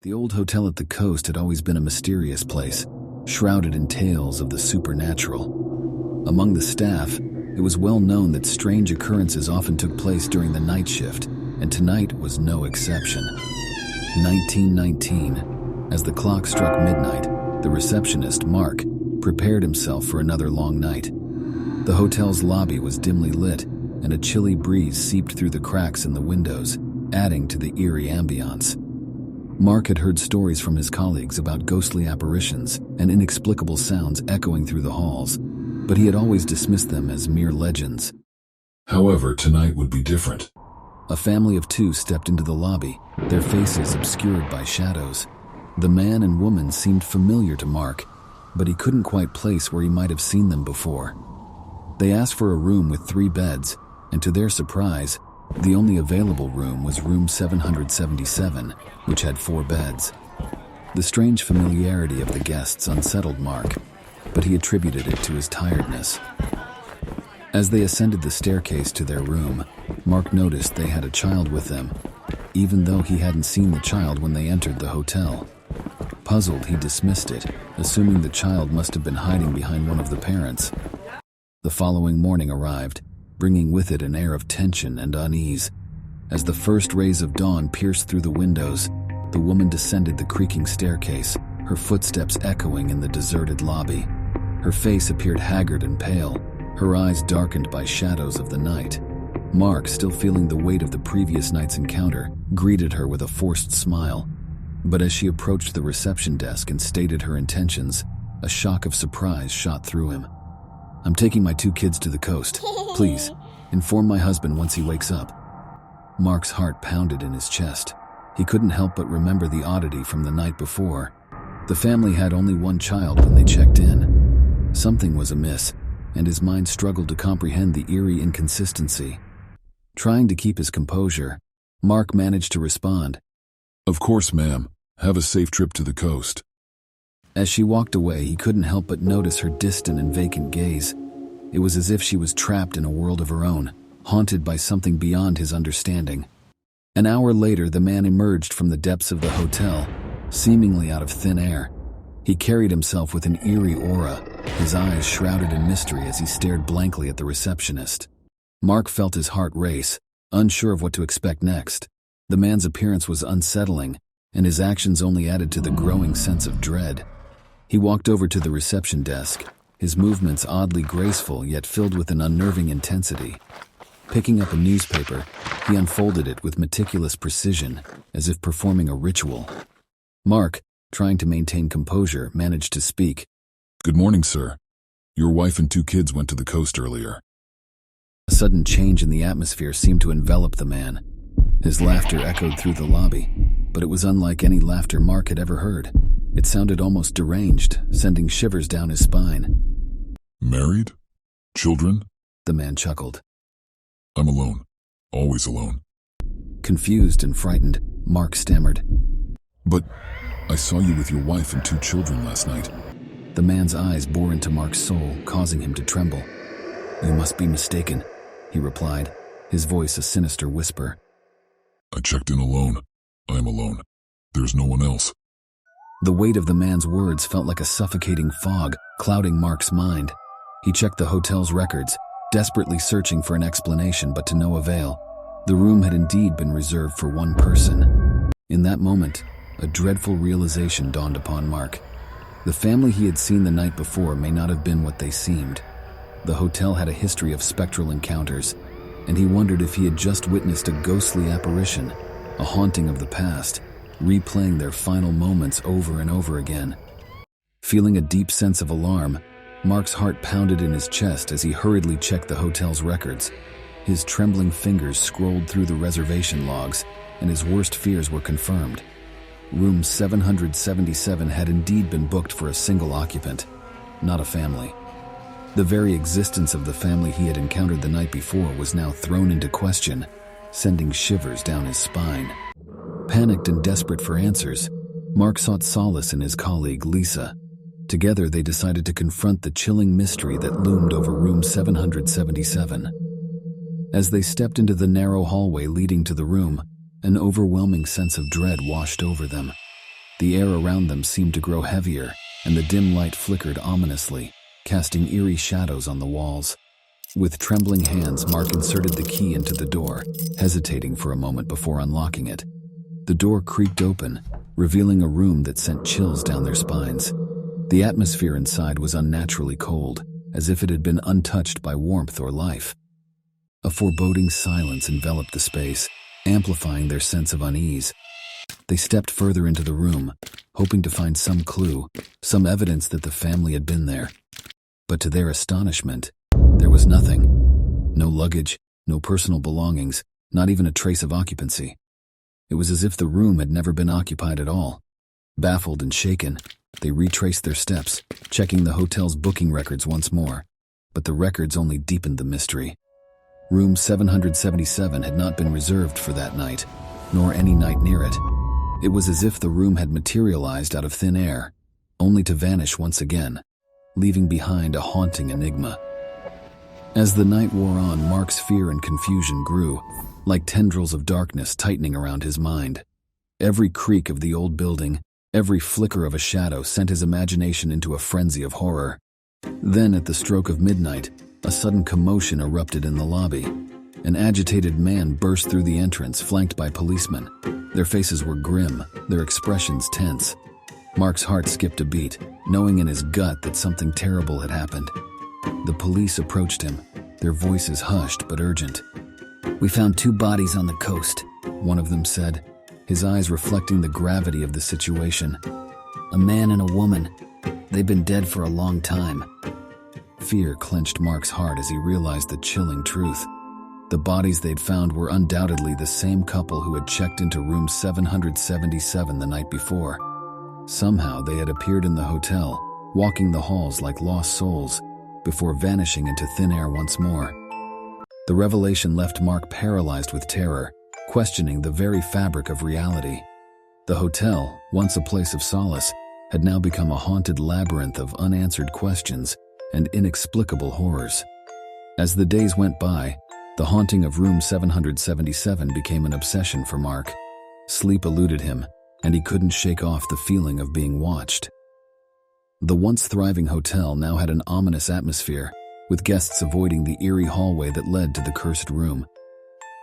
The old hotel at the coast had always been a mysterious place, shrouded in tales of the supernatural. Among the staff, it was well known that strange occurrences often took place during the night shift, and tonight was no exception. 1919. As the clock struck midnight, the receptionist, Mark, prepared himself for another long night. The hotel's lobby was dimly lit, and a chilly breeze seeped through the cracks in the windows, adding to the eerie ambiance. Mark had heard stories from his colleagues about ghostly apparitions and inexplicable sounds echoing through the halls, but he had always dismissed them as mere legends. However, tonight would be different. A family of two stepped into the lobby, their faces obscured by shadows. The man and woman seemed familiar to Mark, but he couldn't quite place where he might have seen them before. They asked for a room with 3 beds, and to their surprise, the only available room was room 777, which had 4 beds. The strange familiarity of the guests unsettled Mark, but he attributed it to his tiredness. As they ascended the staircase to their room, Mark noticed they had a child with them, even though he hadn't seen the child when they entered the hotel. Puzzled, he dismissed it, assuming the child must have been hiding behind one of the parents. The following morning arrived, bringing with it an air of tension and unease. As the first rays of dawn pierced through the windows, the woman descended the creaking staircase, her footsteps echoing in the deserted lobby. Her face appeared haggard and pale, her eyes darkened by shadows of the night. Mark, still feeling the weight of the previous night's encounter, greeted her with a forced smile. But as she approached the reception desk and stated her intentions, a shock of surprise shot through him. "I'm taking my 2 kids to the coast. Please, inform my husband once he wakes up." Mark's heart pounded in his chest. He couldn't help but remember the oddity from the night before. The family had only 1 child when they checked in. Something was amiss, and his mind struggled to comprehend the eerie inconsistency. Trying to keep his composure, Mark managed to respond, "Of course, ma'am. Have a safe trip to the coast." As she walked away, he couldn't help but notice her distant and vacant gaze. It was as if she was trapped in a world of her own, haunted by something beyond his understanding. An hour later, the man emerged from the depths of the hotel, seemingly out of thin air. He carried himself with an eerie aura, his eyes shrouded in mystery as he stared blankly at the receptionist. Mark felt his heart race, unsure of what to expect next. The man's appearance was unsettling, and his actions only added to the growing sense of dread. He walked over to the reception desk, his movements oddly graceful yet filled with an unnerving intensity. Picking up a newspaper, he unfolded it with meticulous precision, as if performing a ritual. Mark, trying to maintain composure, managed to speak. "Good morning, sir. Your wife and 2 kids went to the coast earlier." A sudden change in the atmosphere seemed to envelop the man. His laughter echoed through the lobby, but it was unlike any laughter Mark had ever heard. It sounded almost deranged, sending shivers down his spine. "Married? Children?" The man chuckled. "I'm alone. Always alone." Confused and frightened, Mark stammered. "But I saw you with your wife and 2 children last night." The man's eyes bore into Mark's soul, causing him to tremble. "You must be mistaken," he replied, his voice a sinister whisper. "I checked in alone. I'm alone. There's no one else." The weight of the man's words felt like a suffocating fog, clouding Mark's mind. He checked the hotel's records, desperately searching for an explanation, but to no avail. The room had indeed been reserved for 1 person. In that moment, a dreadful realization dawned upon Mark. The family he had seen the night before may not have been what they seemed. The hotel had a history of spectral encounters, and he wondered if he had just witnessed a ghostly apparition, a haunting of the past, replaying their final moments over and over again. Feeling a deep sense of alarm, Mark's heart pounded in his chest as he hurriedly checked the hotel's records. His trembling fingers scrolled through the reservation logs, and his worst fears were confirmed. Room 777 had indeed been booked for a single occupant, not a family. The very existence of the family he had encountered the night before was now thrown into question, sending shivers down his spine. Panicked and desperate for answers, Mark sought solace in his colleague, Lisa. Together, they decided to confront the chilling mystery that loomed over room 777. As they stepped into the narrow hallway leading to the room, an overwhelming sense of dread washed over them. The air around them seemed to grow heavier, and the dim light flickered ominously, casting eerie shadows on the walls. With trembling hands, Mark inserted the key into the door, hesitating for a moment before unlocking it. The door creaked open, revealing a room that sent chills down their spines. The atmosphere inside was unnaturally cold, as if it had been untouched by warmth or life. A foreboding silence enveloped the space, amplifying their sense of unease. They stepped further into the room, hoping to find some clue, some evidence that the family had been there. But to their astonishment, there was nothing. No luggage, no personal belongings, not even a trace of occupancy. It was as if the room had never been occupied at all. Baffled and shaken, they retraced their steps, checking the hotel's booking records once more. But the records only deepened the mystery. Room 777 had not been reserved for that night, nor any night near it. It was as if the room had materialized out of thin air, only to vanish once again, leaving behind a haunting enigma. As the night wore on, Mark's fear and confusion grew, like tendrils of darkness tightening around his mind. Every creak of the old building, every flicker of a shadow sent his imagination into a frenzy of horror. Then, at the stroke of midnight, a sudden commotion erupted in the lobby. An agitated man burst through the entrance, flanked by policemen. Their faces were grim, their expressions tense. Mark's heart skipped a beat, knowing in his gut that something terrible had happened. The police approached him, their voices hushed but urgent. "We found 2 bodies on the coast," one of them said, his eyes reflecting the gravity of the situation. "A man and a woman. They've been dead for a long time." Fear clenched Mark's heart as he realized the chilling truth. The bodies they'd found were undoubtedly the same couple who had checked into room 777 the night before. Somehow they had appeared in the hotel, walking the halls like lost souls, before vanishing into thin air once more. The revelation left Mark paralyzed with terror, questioning the very fabric of reality. The hotel, once a place of solace, had now become a haunted labyrinth of unanswered questions and inexplicable horrors. As the days went by, the haunting of room 777 became an obsession for Mark. Sleep eluded him, and he couldn't shake off the feeling of being watched. The once thriving hotel now had an ominous atmosphere, with guests avoiding the eerie hallway that led to the cursed room.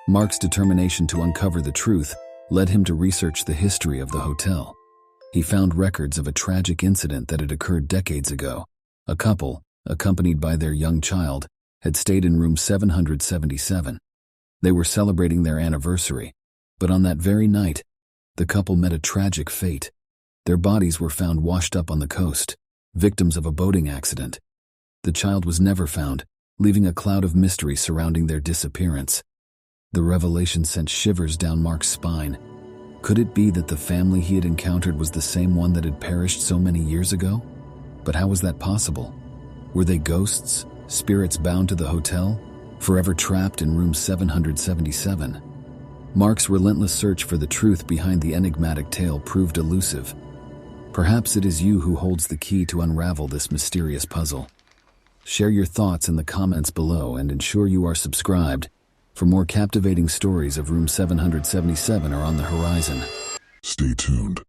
Mark's determination to uncover the truth led him to research the history of the hotel. He found records of a tragic incident that had occurred decades ago. A couple, accompanied by their young child, had stayed in room 777. They were celebrating their anniversary, but on that very night, the couple met a tragic fate. Their bodies were found washed up on the coast, victims of a boating accident. The child was never found, leaving a cloud of mystery surrounding their disappearance. The revelation sent shivers down Mark's spine. Could it be that the family he had encountered was the same one that had perished so many years ago? But how was that possible? Were they ghosts, spirits bound to the hotel, forever trapped in room 777? Mark's relentless search for the truth behind the enigmatic tale proved elusive. Perhaps it is you who holds the key to unravel this mysterious puzzle. Share your thoughts in the comments below and ensure you are subscribed, for more captivating stories of room 777 are on the horizon. Stay tuned.